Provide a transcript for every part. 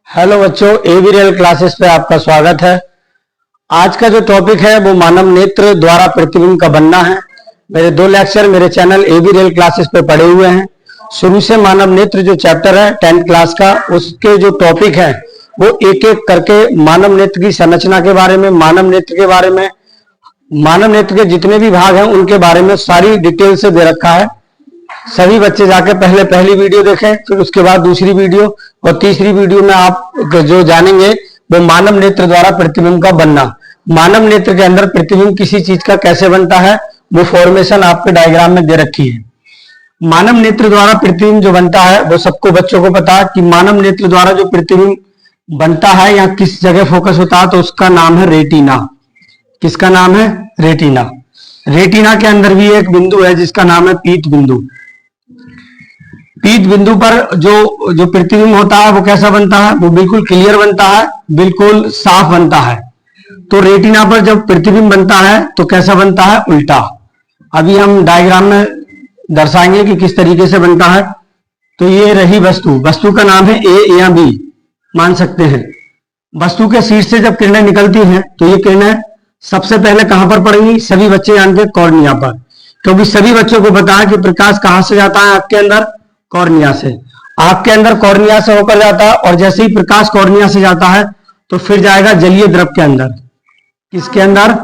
Hello बच्चों, AB real classes पे आपका स्वागत है। आज का जो टॉपिक है वो मानव नेत्र द्वारा प्रतिबिंब का बनना है। मेरे 2 लेक्चर मेरे चैनल एबी रियल क्लासेस पे पड़े हुए हैं। शुरू से मानव नेत्र जो चैप्टर है 10th क्लास का, उसके जो टॉपिक है वो एक एक करके मानव नेत्र की संरचना के बारे में, मानव नेत्र के बारे में, मानव नेत्र के जितने भी भाग हैं उनके बारे में सारी डिटेल से दे रखा है। सभी बच्चे जाके पहले पहली वीडियो देखें, फिर उसके बाद दूसरी वीडियो और तीसरी वीडियो में आप जो जानेंगे वो मानव नेत्र द्वारा प्रतिबिंब का बनना। मानव नेत्र के अंदर प्रतिबिंब किसी चीज का कैसे बनता है वो फॉर्मेशन आपके डायग्राम में दे रखी है। मानव नेत्र द्वारा प्रतिबिंब जो बनता है वो सबको बच्चों को पता है कि मानव नेत्र द्वारा जो प्रतिबिंब बनता है या किस जगह फोकस होता है तो उसका नाम है रेटिना। किसका नाम है? रेटिना। रेटिना के अंदर भी एक बिंदु है जिसका नाम है पीत बिंदु। पीत बिंदु पर जो प्रतिबिंब होता है वो कैसा बनता है? वो बिल्कुल क्लियर बनता है, बिल्कुल साफ बनता है। तो रेटिना पर जब प्रतिबिंब बनता है तो कैसा बनता है? उल्टा। अभी हम डायग्राम में दर्शाएंगे कि किस तरीके से बनता है। तो ये रही वस्तु, वस्तु का नाम है ए या बी मान सकते हैं। वस्तु के शीर्ष से जब किरणें निकलती हैं तो ये किरणें सबसे पहले कहां पर पड़ेंगी? सभी बच्चे जानते हैं कॉर्निया पर, क्योंकि सभी बच्चों को पता है कि प्रकाश कहां से जाता है? आंख के अंदर कॉर्निया से। आंख के अंदर कॉर्निया से होकर जाता है और जैसे ही प्रकाश कॉर्निया से जाता है तो फिर जाएगा जलीय द्रव के अंदर। किसके अंदर?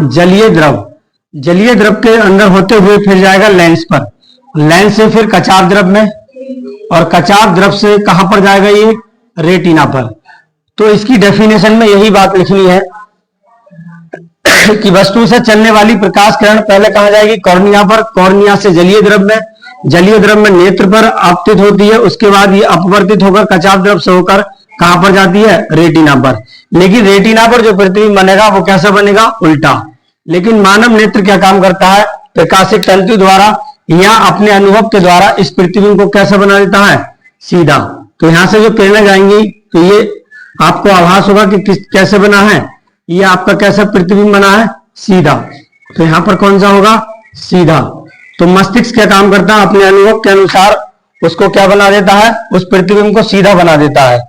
जलीय द्रव। जलीय द्रव के अंदर होते हुए फिर जाएगा लेंस पर, लेंस से फिर कचाव द्रव में, और कचाव द्रव से कहां पर जाएगा? ये रेटिना पर। तो इसकी डेफिनेशन में यही बात लिखनी है कि वस्तु से चलने वाली प्रकाश किरण पहले कहां जाएगी? कॉर्निया पर, कॉर्निया से जलीय द्रव में, जलीय द्रव में नेत्र पर आपतित होती है, उसके बाद ये अपवर्तित होकर कचाव द्रव से होकर कहां पर जाती है? रेटिना पर। लेकिन रेटिना पर जो प्रतिबिंब बनेगा वो कैसा बनेगा? उल्टा। लेकिन मानव नेत्र क्या काम करता है? प्रकाशिक तंतु द्वारा या अपने अनुभव के द्वारा इस प्रतिबिंब को कैसा बना देता है? सीधा। तो यहां से जो किरणें जाएंगी तो ये आपको आभास होगा कि कैसे बना है। ये आपका कैसा प्रतिबिंब बना है? सीधा। तो यहां पर कौन सा होगा? सीधा। तो मस्तिष्क क्या काम करता है? अपने अनुभव के अनुसार उसको क्या बना देता है? उस प्रतिबिंब को सीधा बना देता है।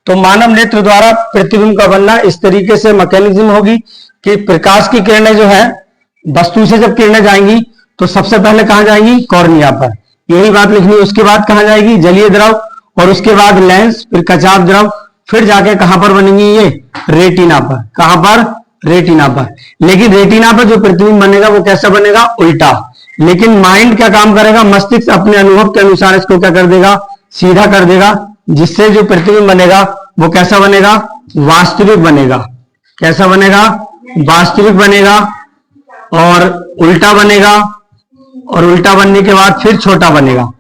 तो मानव नेत्र द्वारा प्रतिबिंब का बनना इस तरीके से मैकेनिज्म होगी कि प्रकाश की किरणें जो है वस्तु से जब किरणें जाएंगी तो सबसे पहले कहां जाएंगी? कॉर्निया पर। यही बात लिखनी है। उसके बाद कहां जाएगी? जलीय द्रव, और उसके बाद लेंस, फिर कचाव द्रव, फिर जाके कहां पर बनेंगी? ये रेटिना पर। कहां पर? रेटिना पर। लेकिन रेटिना पर जो प्रतिबिंब बनेगा वो कैसा बनेगा? उल्टा। लेकिन माइंड क्या काम करेगा? मस्तिष्क अपने अनुभव के अनुसार इसको क्या कर देगा? सीधा कर देगा, जिससे जो प्रतिबिंब बनेगा वो कैसा बनेगा? वास्तविक बनेगा। कैसा बनेगा? वास्तविक बनेगा और उल्टा बनेगा, और उल्टा बनने के बाद फिर छोटा बनेगा।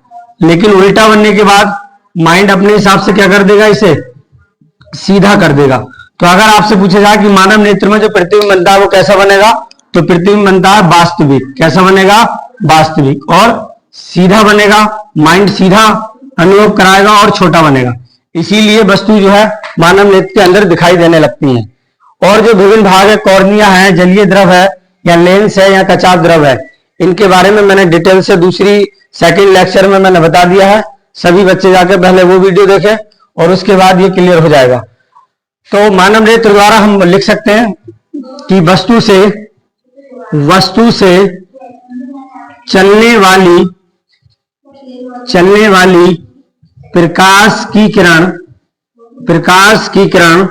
लेकिन उल्टा बनने के बाद माइंड अपने हिसाब से क्या कर देगा? इसे सीधा कर देगा। तो अगर आपसे पूछा जाए कि मानव नेत्र में जो प्रतिबिंब बनता है वो कैसा बनेगा, तो प्रतिबिंब बनता है वास्तविक। कैसा बनेगा? वास्तविक। और सीधा बनेगा, माइंड सीधा अनुभव कराएगा और छोटा बनेगा। इसीलिए वस्तु जो है मानव नेत्र के अंदर दिखाई देने लगती है। और जो विभिन्न भाग है, कॉर्निया है, जलीय द्रव है, या लेंस है, या कचाव द्रव है, इनके बारे में मैंने डिटेल से दूसरी सेकंड लेक्चर में मैंने बता दिया है। सभी बच्चे जाके पहले वो वीडियो देखें और उसके बाद ये क्लियर हो जाएगा। तो मानव नेत्र द्वारा हम लिख सकते हैं कि वस्तु से चलने वाली प्रकाश की किरण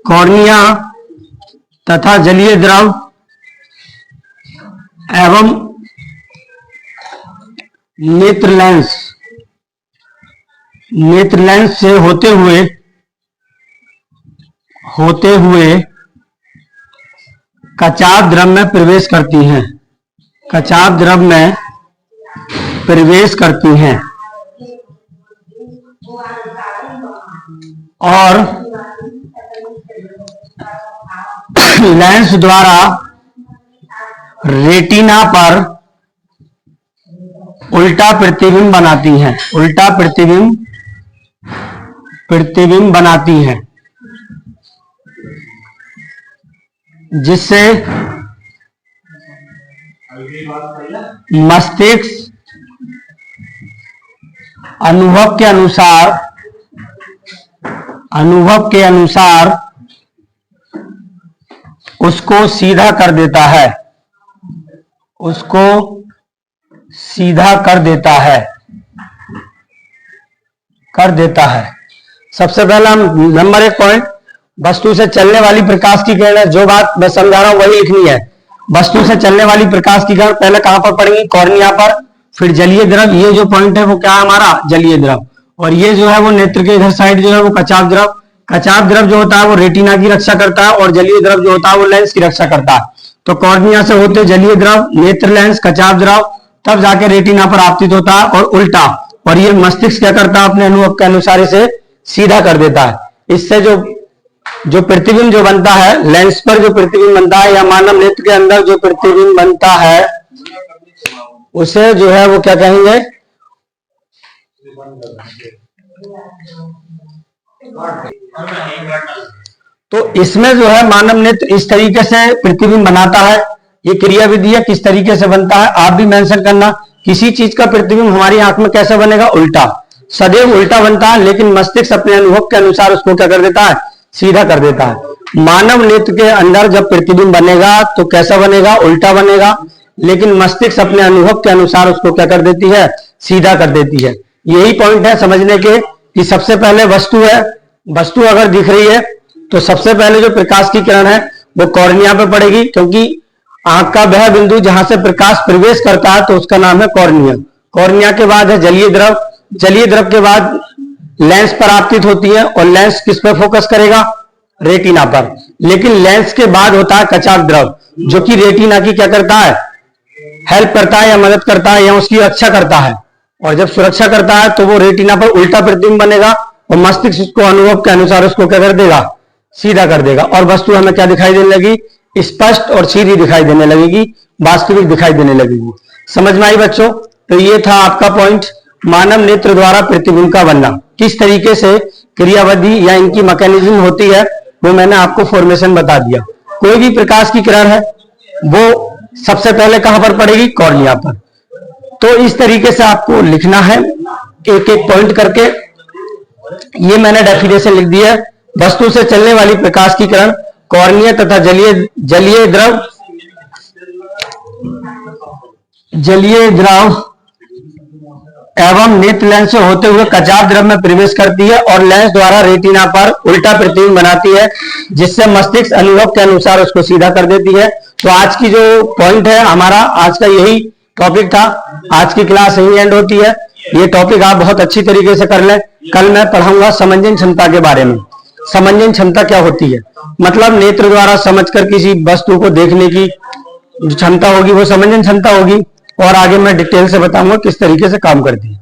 कॉर्निया तथा जलीय द्रव एवं नेत्र लेंस से होते हुए कचाव द्रव में प्रवेश करती हैं। कचाव द्रव में प्रवेश करती हैं और लेंस द्वारा रेटिना पर उल्टा प्रतिबिंब बनाती हैं। उल्टा प्रतिबिंब बनाती हैं, जिससे मस्तिष्क अनुभव के अनुसार उसको सीधा कर देता है, उसको सीधा कर देता है। सबसे पहला नंबर 1 पॉइंट, वस्तु से चलने वाली प्रकाश की किरण, जो बात मैं समझा रहा हूं वही लिखनी है। वस्तु से चलने वाली प्रकाश की किरण पहले कहां पर पड़ेगी? कॉर्निया पर, फिर जलीय द्रव, ये जो पॉइंट है वो क्या है हमारा? जलीय द्रव। और ये जो है वो नेत्र के इधर साइड जो है वो कचाव द्रव। कचाव द्रव जो होता है वो रेटिना की रक्षा करता है, और जलीय द्रव जो होता है वो लेंस की रक्षा करता है। तो कॉर्निया से होते जलीय द्रव, नेत्र, लेंस, कचाव द्रव, तब जाके रेटिना पर आपतित होता है, और उल्टा। और ये मस्तिष्क क्या करता है? अपने अनुभव के अनुसार इसे सीधा कर देता है। इससे जो प्रतिबिंब जो बनता है, लेंस पर जो प्रतिबिंब बनता है या मानव नेत्र के अंदर जो प्रतिबिंब बनता है, उसे जो है वो क्या कहेंगे? तो इसमें जो है मानव नेत्र इस तरीके से प्रतिबिंब बनाता है। ये क्रिया विधि है, किस तरीके से बनता है आप भी मेंशन करना। किसी चीज का प्रतिबिंब हमारी आंख में कैसे बनेगा? उल्टा, सदैव उल्टा बनता है, लेकिन मस्तिष्क अपने अनुभव के अनुसार उसको क्या कर देता है? सीधा कर देता है। मानव नेत्र के अंदर जब प्रतिबिंब बनेगा तो कैसा बनेगा? उल्टा बनेगा, लेकिन मस्तिष्क अपने अनुभव के अनुसार उसको क्या कर देती है? सीधा कर देती है। यही पॉइंट है समझने के कि सबसे पहले वस्तु है, वस्तु अगर दिख रही है तो सबसे पहले जो प्रकाश की किरण है वो कॉर्निया पे पड़ेगी, क्योंकि आंख का वह बिंदु जहां से प्रकाश प्रवेश करता है तो उसका नाम है कॉर्निया। कॉर्निया के बाद है जलीय द्रव, जलीय द्रव के बाद लेंस पर आपतित होती है, और लेंस किस पर फोकस करेगा? रेटिना पर। लेकिन लेंस के बाद होता है कचाव द्रव, जो कि रेटिना की क्या करता है? हेल्प करता है या मदद करता है या उसकी रक्षा करता है। और जब सुरक्षा करता है तो वो रेटिना पर उल्टा प्रतिबिंब बनेगा, और मस्तिष्क उसको अनुभव के अनुसार उसको क्या कर देगा? सीधा कर देगा। और वस्तु हमें क्या दिखाई देने लगी? स्पष्ट और सीधी दिखाई देने लगेगी, वास्तविक दिखाई देने लगेगी। समझ में आई बच्चों? तो ये था आपका पॉइंट, मानव नेत्र द्वारा प्रतिबिंब का बनना। किस तरीके से क्रियाविधि या इनकी मैकेनिज्म होती है वो मैंने आपको फॉर्मेशन बता दिया। कोई भी प्रकाश की किरण है वो सबसे पहले कहां पर पड़ेगी? कॉर्निया पर। तो इस तरीके से आपको लिखना है एक एक पॉइंट करके। ये मैंने डेफिनेशन लिख दी है। वस्तु से चलने वाली प्रकाश की किरण कॉर्निया तथा जलीय द्रव एवं नेत्र लेंस से होते हुए कचाव द्रव में प्रवेश करती है, और लेंस द्वारा रेटिना पर उल्टा प्रतिबिंब बनाती है, जिससे मस्तिष्क अनुभव के अनुसार उसको सीधा कर देती है। तो आज की जो पॉइंट है हमारा, आज का यही टॉपिक था। आज की क्लास यही एंड होती है। ये टॉपिक आप बहुत अच्छी तरीके से कर लें। कल मैं पढ़ाऊंगा समंजन क्षमता के बारे में। समंजन क्षमता क्या होती है? मतलब नेत्र द्वारा समझकर किसी वस्तु को देखने की क्षमता होगी, वो समंजन क्षमता होगी। और आगे मैं डिटेल से बताऊंगा किस तरीके से काम करती है।